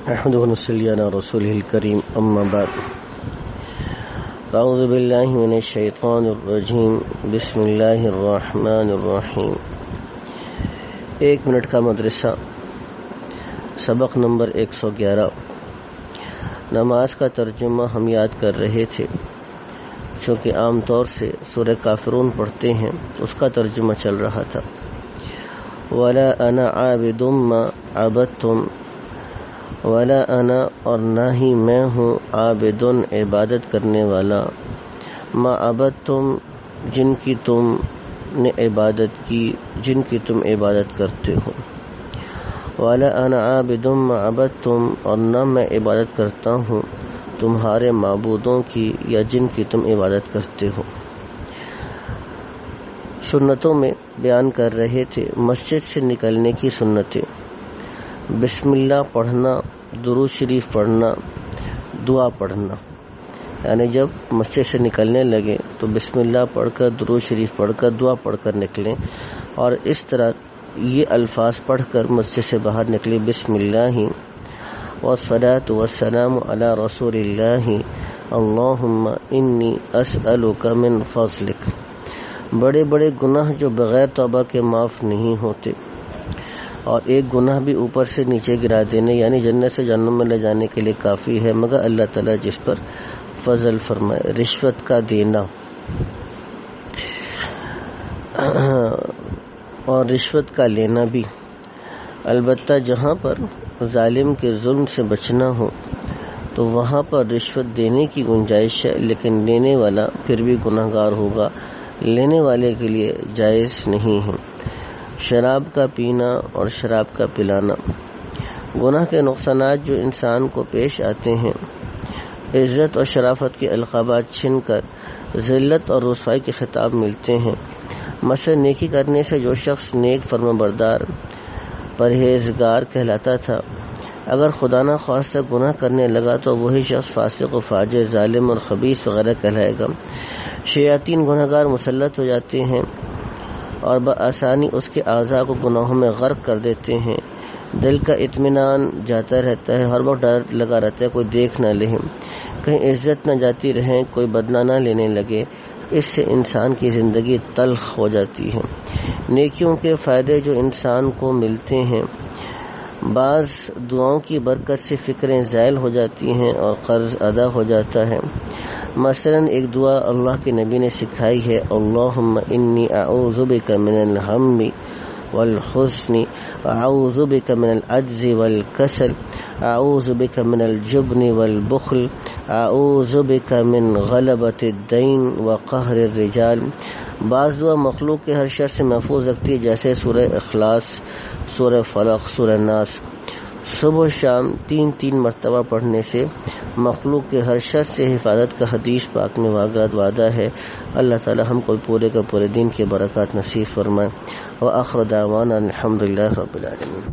نحمده ونصلي على رسوله الكريم أما بعد أعوذ بالله من الشيطان الرجيم بسم الله الرحمن الرحیم 1 منٹ کا مدرسہ سبق نمبر 111 نماز کا ترجمہ ہم یاد کر رہے تھے، چونکہ عام طور سے سورہ کافرون پڑھتے ہیں اس کا ترجمہ چل رہا تھا۔ وَلَا أَنَا عَابِدٌ مَّا عَبَدتُّمْ، وَلَا أَنَا اور نہ ہی میں ہوں عابدٌ عبادت کرنے والا، ما عبدتم جن کی تم نے عبادت کی، جن کی تم عبادت کرتے ہو۔ وَلَا أَنَا عَابِدٌ مَّا عَبَدتُّمْ اور نہ میں عبادت کرتا ہوں تمہارے معبودوں کی یا جن کی تم عبادت کرتے ہو۔ سنتوں میں بیان کر رہے تھے مسجد سے نکلنے کی سنتیں، بسم اللہ پڑھنا، درود شریف پڑھنا، دعا پڑھنا، یعنی جب مسجد سے نکلنے لگے تو بسم اللہ پڑھ کر، درود شریف پڑھ کر، دعا پڑھ کر نکلیں، اور اس طرح یہ الفاظ پڑھ کر مسجد سے باہر نکلے، بسم اللہ والصلاة والسلام علی رسول اللہ اللہم انی اسألک من فضلک۔ بڑے بڑے گناہ جو بغیر توبہ کے معاف نہیں ہوتے، اور ایک گناہ بھی اوپر سے نیچے گرا دینے یعنی جنت سے جہنم میں لے جانے کے لیے کافی ہے، مگر اللہ تعالیٰ جس پر فضل فرمائے۔ رشوت کا دینا اور رشوت کا لینا بھی، البتہ جہاں پر ظالم کے ظلم سے بچنا ہو تو وہاں پر رشوت دینے کی گنجائش ہے، لیکن لینے والا پھر بھی گناہ گار ہوگا، لینے والے کے لیے جائز نہیں ہے۔ شراب کا پینا اور شراب کا پلانا، گناہ کے نقصانات جو انسان کو پیش آتے ہیں، عزت اور شرافت کے القابات چھن کر ذلت اور رسوائی کے خطاب ملتے ہیں۔ مثلا نیکی کرنے سے جو شخص نیک فرمانبردار پرہیزگار کہلاتا تھا، اگر خدا نہ خواستہ گناہ کرنے لگا تو وہی شخص فاسق و فاجر، ظالم اور خبیث وغیرہ کہلائے گا۔ شیاطین گناہ گار مسلط ہو جاتے ہیں اور بآسانی اس کے اعضاء کو گناہوں میں غرق کر دیتے ہیں، دل کا اطمینان جاتا رہتا ہے، ہر وقت ڈر لگا رہتا ہے کوئی دیکھ نہ لے، کہیں عزت نہ جاتی رہے، کوئی بدلہ نہ لینے لگے، اس سے انسان کی زندگی تلخ ہو جاتی ہے۔ نیکیوں کے فائدے جو انسان کو ملتے ہیں، بعض دعاؤں کی برکت سے فکریں زائل ہو جاتی ہیں اور قرض ادا ہو جاتا ہے۔ مثلا ایک دعا اللہ کے نبی نے سکھائی ہے، اللہم انی اعوذ بک من الہم والحزن، اعوذ بک من العجز والکسل، اعوذ بک من الجبن والبخل، اعوذ بک من غلبۃ الدین وقہر الرجال۔ بعض دعا مخلوق کے ہر شر سے محفوظ رکھتی ہے، جیسے سورہ اخلاص، سورہ فلق، سورہ ناس۔ صبح و شام 3 مرتبہ پڑھنے سے مخلوق کے ہر شر سے حفاظت کا حدیث پاک میں وعدہ ہے۔ اللہ تعالی ہم کو پورے کا پورے دین کے برکات نصیب فرمائے۔ وآخر دعوانا الحمدللہ رب العالمین۔